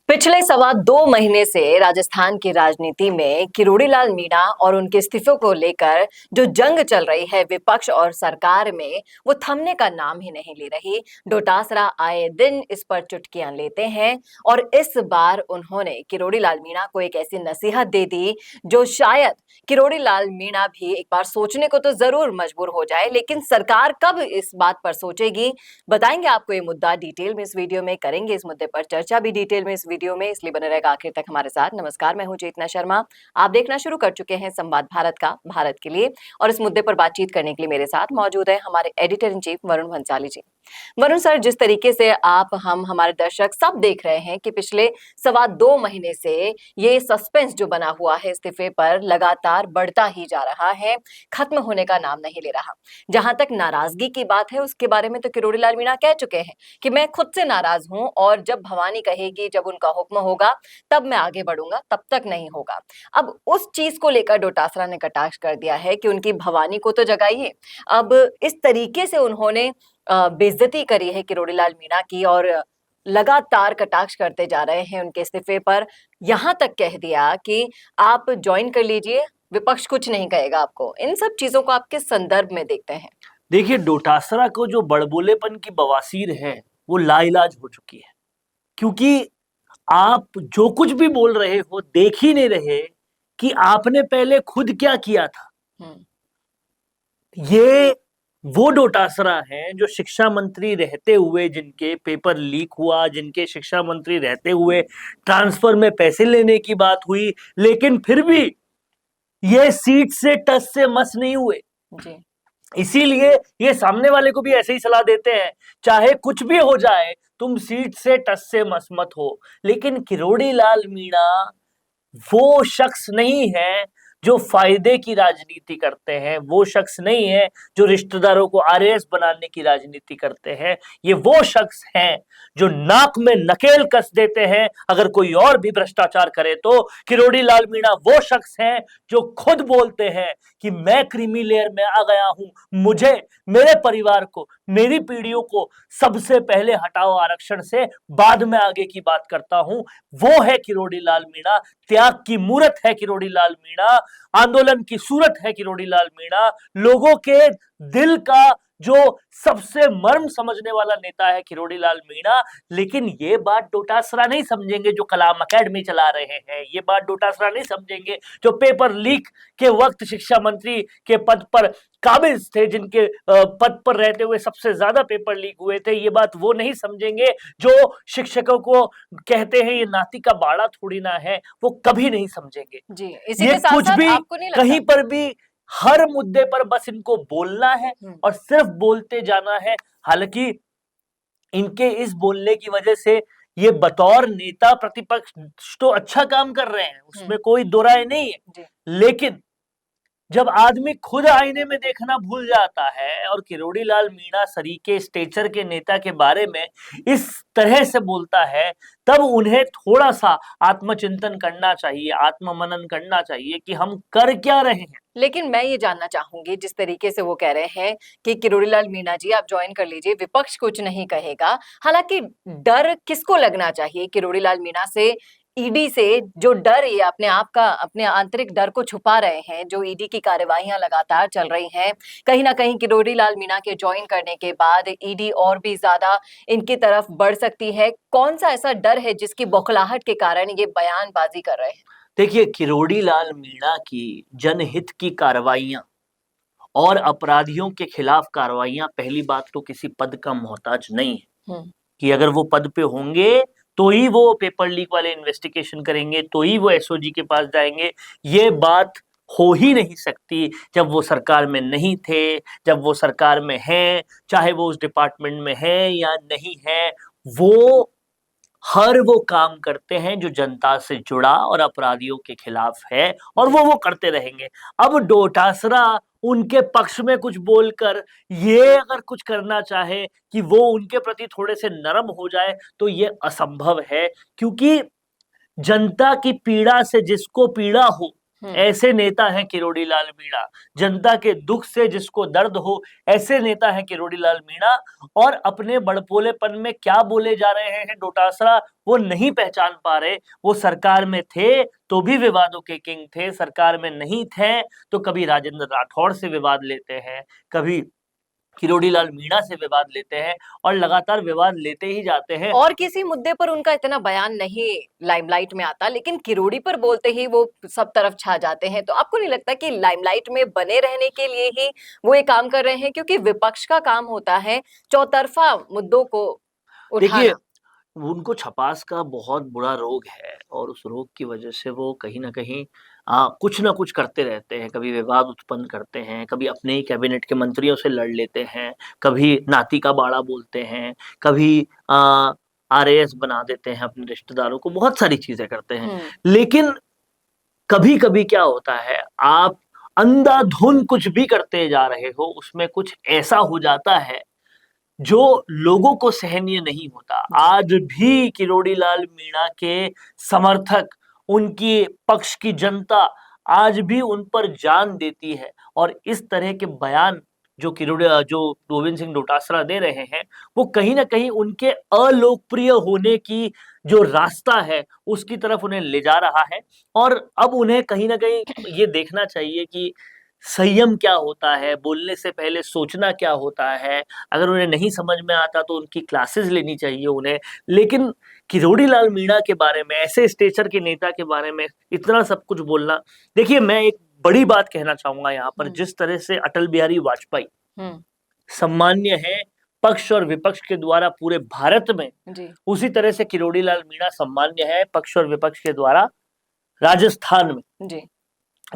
पिछले सवा 2 महीने से राजस्थान की राजनीति में किरोड़ी लाल मीणा और उनके इस्तीफे को लेकर जो जंग चल रही है विपक्ष और सरकार में, वो थमने का नाम ही नहीं ले रही। डोटासरा आए दिन इस पर चुटकियां लेते हैं और इस बार उन्होंने किरोड़ी लाल मीणा को एक ऐसी नसीहत दे दी जो शायद किरोड़ी लाल मीणा भी एक बार सोचने को तो जरूर मजबूर हो जाए, लेकिन सरकार कब इस बात पर सोचेगी, बताएंगे आपको ये मुद्दा डिटेल में इस वीडियो में। करेंगे इस मुद्दे पर चर्चा भी डिटेल में इस वीडियो में, इसलिए बने रहेगा आखिर तक हमारे साथ। नमस्कार, मैं हूं चेतना शर्मा। आप देखना शुरू कर चुके हैं संवाद भारत का, भारत के लिए। और इस मुद्दे पर बातचीत करने के लिए मेरे साथ मौजूद है हमारे editor in chief Varun Bhansali ji. Varun sir, जिस तरीके से आप हमारे दर्शक सब देख रहे हैं कि पिछले सवा 2 महीने से ये सस्पेंस जो बना हुआ है इस्तीफे पर लगातार बढ़ता ही जा रहा है, खत्म होने का नाम नहीं ले रहा। जहां तक नाराजगी की बात है उसके बारे में तो किरोड़ी लाल मीणा कह चुके हैं कि मैं खुद से नाराज हूं और जब भवानी कहेगी, जब उनका हुक्म होगा तब मैं आगे बढ़ूंगा, तब तक नहीं होगा। अब उस चीज को लेकर डोटासरा ने कटाक्ष कर दिया है कि उनकी भवानी को तो जगाइए। अब इस तरीके से उन्होंने बेइज्जती करी है किरोड़ी लाल मीणा की और लगातार कटाक्ष करते जा रहे हैं उनके इस्तीफे पर। यहां तक कह दिया कि आप ज्वाइन कर लीजिए, विपक्ष कुछ नहीं कहेगा आपको। इन सब चीजों को आप किस संदर्भ में देखते हैं? देखिए, डोटासरा को जो बड़बोलेपन की बवासीर है वो लाइलाज हो चुकी है, क्योंकि आप जो कुछ भी बोल रहे हो देख ही नहीं रहे कि आपने पहले खुद क्या किया था। ये वो डोटासरा है जो शिक्षा मंत्री रहते हुए जिनके पेपर लीक हुआ, जिनके शिक्षा मंत्री रहते हुए ट्रांसफर में पैसे लेने की बात हुई, लेकिन फिर भी ये सीट से टस से मस नहीं हुए जी। इसीलिए ये सामने वाले को भी ऐसे ही सलाह देते हैं, चाहे कुछ भी हो जाए तुम सीट से टस से मस मत हो। लेकिन किरोड़ी लाल मीणा वो शख्स नहीं है जो फायदे की राजनीति करते हैं, वो शख्स नहीं है जो रिश्तेदारों को आरएस बनाने की राजनीति करते हैं। ये वो शख्स हैं जो नाक में नकेल कस देते हैं अगर कोई और भी भ्रष्टाचार करे तो। किरोड़ी लाल मीणा वो शख्स हैं जो खुद बोलते हैं कि मैं क्रीमी लेयर में आ गया हूं, मुझे, मेरे परिवार को, मेरी पीढ़ियों को सबसे पहले हटाओ आरक्षण से, बाद में आगे की बात करता हूं। वो है किरोड़ी लाल मीणा। त्याग की मूरत है किरोड़ी लाल मीणा, आंदोलन की सूरत है किरोड़ी लाल मीणा, लोगों के दिल का जो सबसे मर्म समझने वाला नेता है किरोड़ी लाल मीणा। लेकिन ये बात डोटासरा नहीं समझेंगे जो कलाम अकेडमी चला रहे हैं, ये बात डोटासरा नहीं समझेंगे जो पेपर लीक के वक्त शिक्षा मंत्री के पद पर काबिज थे, जिनके पद पर रहते हुए सबसे ज्यादा पेपर लीक हुए थे। ये बात वो नहीं समझेंगे जो शिक्षकों को कहते हैं ये नाती का बाड़ा थोड़ी ना है, वो कभी नहीं समझेंगे। जी, इसी ये के साथ कुछ साथ भी आपको नहीं लगता कहीं पर भी हर मुद्दे पर बस इनको बोलना है और सिर्फ बोलते जाना है। हालांकि इनके इस बोलने की वजह से ये बतौर नेता प्रतिपक्ष तो अच्छा काम कर रहे हैं, उसमें कोई दो राय नहीं है। लेकिन जब आदमी खुद आईने में देखना भूल जाता है और किरोड़ी लाल मीणा सरीके स्टेचर के नेता के बारे में इस तरह से बोलता है, तब उन्हें थोड़ा सा आत्मचिंतन करना चाहिए, आत्ममनन करना चाहिए कि हम कर क्या रहे हैं। लेकिन मैं ये जानना चाहूंगी, जिस तरीके से वो कह रहे हैं कि किरोड़ी लाल मीणा जी आप ज्वाइन कर लीजिए, विपक्ष कुछ नहीं कहेगा। हालांकि डर किसको लगना चाहिए किरोड़ी लाल मीणा से? ईडी से जो डर, ये अपने आप का, अपने आंतरिक डर को छुपा रहे हैं, जो ईडी की कार्यवाहियां लगातार चल रही हैं, कहीं ना कहीं किरोड़ी लाल मीणा के ज्वाइन करने के बाद ईडी और भी ज्यादा इनकी तरफ बढ़ सकती है। कौन सा ऐसा डर है जिसकी बौखलाहट के कारण ये बयानबाजी कर रहे हैं? देखिए, किरोड़ी लाल मीणा की जनहित की कार्रवाइयां और अपराधियों के खिलाफ कार्रवाइयां पहली बात तो किसी पद का मोहताज नहीं है कि अगर वो पद पे होंगे तो ही वो पेपर लीक वाले इन्वेस्टिगेशन करेंगे, तो ही वो एसओजी के पास जाएंगे। ये बात हो ही नहीं सकती जब वो सरकार में नहीं थे। जब वो सरकार में हैं, चाहे वो उस डिपार्टमेंट में है या नहीं है, वो हर वो काम करते हैं जो जनता से जुड़ा और अपराधियों के खिलाफ है, और वो करते रहेंगे। अब डोटासरा उनके पक्ष में कुछ बोलकर ये अगर कुछ करना चाहे कि वो उनके प्रति थोड़े से नरम हो जाए तो ये असंभव है, क्योंकि जनता की पीड़ा से जिसको पीड़ा हो ऐसे नेता हैं किरोड़ी लाल मीणा। जनता के दुख से जिसको दर्द हो, ऐसे नेता हैं किरोड़ी लाल मीणा। और अपने बड़पोलेपन में क्या बोले जा रहे हैं डोटासरा, वो नहीं पहचान पा रहे। वो सरकार में थे तो भी विवादों के किंग थे, सरकार में नहीं थे तो कभी राजेंद्र राठौड़ से विवाद लेते हैं, कभी किरोड़ी लाल मीणा से विवाद लेते हैं, और लगातार विवाद लेते ही जाते हैं। और किसी मुद्दे पर उनका इतना बयान नहीं लाइमलाइट में आता, लेकिन किरोड़ी पर बोलते ही वो सब तरफ छा जाते हैं। तो आपको नहीं लगता कि लाइमलाइट में बने रहने के लिए ही वो ये काम कर रहे हैं? क्योंकि विपक्ष का काम होता है चौतरफा मुद्दों को देखिए, उठाना। उनको छपास का बहुत बुरा रोग है, और उस रोग की वजह से वो कहीं न कहीं कुछ न कुछ करते रहते हैं। कभी विवाद उत्पन्न करते हैं, कभी अपने ही कैबिनेट के मंत्रियों से लड़ लेते हैं, कभी नाती का बाड़ा बोलते हैं, कभी आरएएस बना देते हैं अपने रिश्तेदारों को, बहुत सारी चीज़ें करते हैं। लेकिन कभी-कभी क्या होता है, आप अंधाधुंध कुछ भी करते जा रहे हो, उसमें कुछ ऐसा हो जाता है जो लोगों को सहनीय नहीं होता। आज भी किरोड़ी लाल मीणा के समर्थक, उनकी पक्ष की जनता आज भी उन पर जान देती है, और इस तरह के बयान जो गोविंद सिंह डोटासरा दे रहे हैं, वो कहीं न कहीं उनके अलोकप्रिय होने की जो रास्ता है, उसकी तरफ उन्हें ले जा रहा है। और अब उन्हें कहीं न कहीं ये देखना चाहिए कि संयम क्या होता है, बोलने से पहले सोचना क्या होता है। अगर उन्हें नहीं समझ में आता तो उनकी क्लासेस लेनी चाहिए उन्हें। लेकिन किरोड़ी लाल मीणा के बारे में, ऐसे स्टेचर के नेता के बारे में इतना सब कुछ बोलना, देखिए मैं एक बड़ी बात कहना चाहूँगा यहाँ पर, जिस तरह से अटल बिहारी वाजपेयी सम्मान्य है पक्ष और विपक्ष के द्वारा पूरे भारत में, उसी तरह से किरोड़ी लाल मीणा सम्मान्य है पक्ष और विपक्ष के द्वारा राजस्थान में।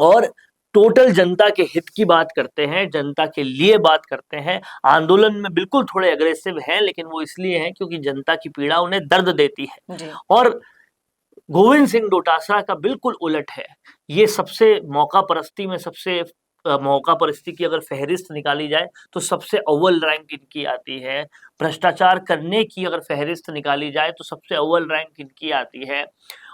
और टोटल जनता के हित की बात करते हैं, जनता के लिए बात करते हैं। आंदोलन में बिल्कुल थोड़े अग्रेसिव हैं, लेकिन वो इसलिए हैं क्योंकि जनता की पीड़ा उन्हें दर्द देती है। और गोविंद सिंह डोटासरा का बिल्कुल उलट है। ये सबसे मौका परस्ती में सबसे मौका परस्ती की अगर फहरिस्त निकाली जाए तो सबसे अव्वल रैंक इनकी आती है। भ्रष्टाचार करने की अगर फहरिस्त निकाली जाए तो सबसे अव्वल रैंक इनकी आती है।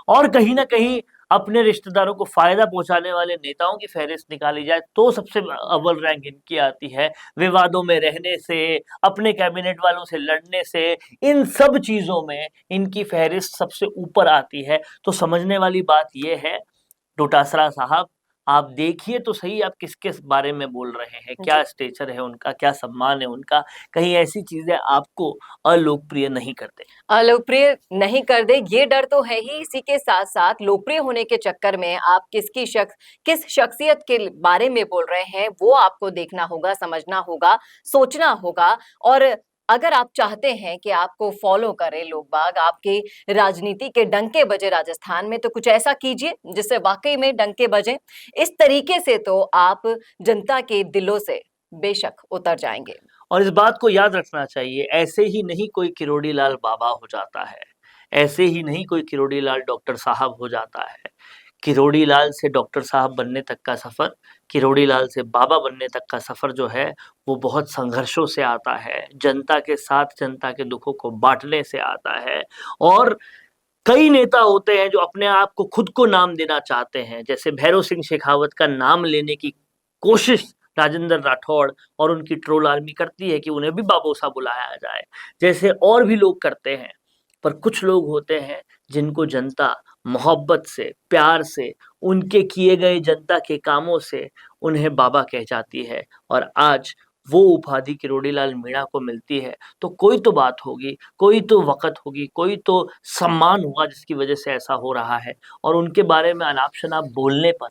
और कहीं ना कहीं अपने रिश्तेदारों को फायदा पहुंचाने वाले नेताओं की फहरिस्त निकाली जाए तो सबसे अव्वल रैंक इनकी आती है। विवादों में रहने से, अपने कैबिनेट वालों से लड़ने से, इन सब चीजों में इनकी फहरिस्त सबसे ऊपर आती है। तो समझने वाली बात यह है, डोटासरा साहब आप देखिए तो सही आप किसके बारे में बोल रहे हैं, क्या स्टेचर है उनका, क्या सम्मान है उनका। कहीं ऐसी चीजें आपको अलोकप्रिय नहीं कर दे। अलोकप्रिय नहीं कर दे, ये डर तो है ही। इसी के साथ साथ लोकप्रिय होने के चक्कर में आप किस शख्सियत के बारे में बोल रहे हैं, वो आपको देखना होगा, समझना होगा, सोचना होगा। और अगर आप चाहते हैं कि आपको फॉलो करें लोग बाग, आपकी राजनीति के डंके बजे राजस्थान में, तो कुछ ऐसा कीजिए जिससे वाकई में डंके बजे। इस तरीके से तो आप जनता के दिलों से बेशक उतर जाएंगे। और इस बात को याद रखना चाहिए, ऐसे ही नहीं कोई किरोड़ी लाल बाबा हो जाता है, ऐसे ही नहीं कोई किरोड़ी लाल डॉक्टर साहब हो जाता है। किरोड़ी लाल से डॉक्टर साहब बनने तक का सफर, किरोड़ी लाल से बाबा बनने तक का सफर जो है वो बहुत संघर्षों से आता है, जनता के साथ जनता के दुखों को बांटने से आता है। और कई नेता होते हैं जो अपने आप को खुद को नाम देना चाहते हैं, जैसे भैरव सिंह शेखावत का नाम लेने की कोशिश राजेंद्र राठौड़ और उनकी ट्रोल आर्मी करती है कि उन्हें भी बाबोसा बुलाया जाए, जैसे और भी लोग करते हैं। पर कुछ लोग होते हैं जिनको जनता मोहब्बत से, प्यार से, उनके किए गए जनता के कामों से उन्हें बाबा कह जाती है। और आज वो उपाधि किरोड़ी लाल मीणा को मिलती है तो कोई तो बात होगी, कोई तो वक़्त होगी, कोई तो सम्मान होगा जिसकी वजह से ऐसा हो रहा है। और उनके बारे में अनाप शनाप बोलने पर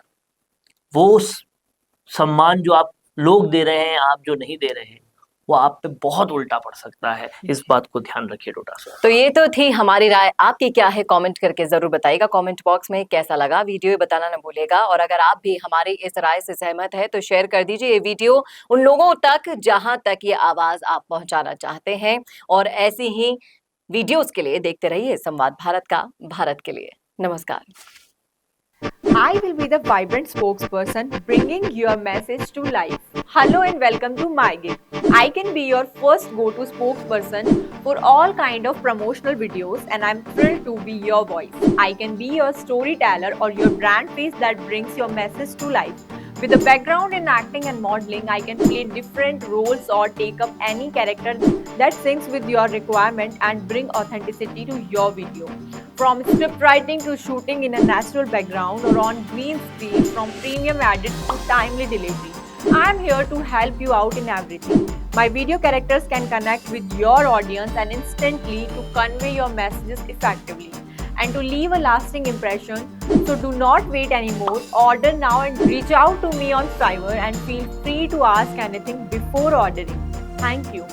वो सम्मान जो आप लोग दे रहे हैं, आप जो नहीं दे रहे हैं, वो आप पे बहुत उल्टा पड़ सकता है। इस बात को ध्यान रखिए डोटासरा। तो ये तो थी हमारी राय, आपकी क्या है कमेंट करके जरूर बताइएगा। कमेंट बॉक्स में कैसा लगा वीडियो बताना न भूलेगा। और अगर आप भी हमारी इस राय से सहमत है तो शेयर कर दीजिए ये वीडियो उन लोगों तक जहां तक ये आवाज आप पहुंचाना चाहते हैं। और ऐसी ही वीडियोस के लिए देखते रहिए संवाद भारत का, भारत के लिए। नमस्कार। I will be the vibrant spokesperson bringing your message to life. Hello and welcome to MyGig. I can be your first go-to spokesperson for all kind of promotional videos and I'm thrilled to be your voice. I can be your storyteller or your brand face that brings your message to life. With a background in acting and modeling, I can play different roles or take up any character that syncs with your requirement and bring authenticity to your video. From script writing to shooting in a natural background or on green screen, from premium edits to timely delivery, I am here to help you out in everything. My video characters can connect with your audience and instantly to convey your messages effectively and to leave a lasting impression. So do not wait anymore. Order now and reach out to me on Fiverr and feel free to ask anything before ordering. Thank you.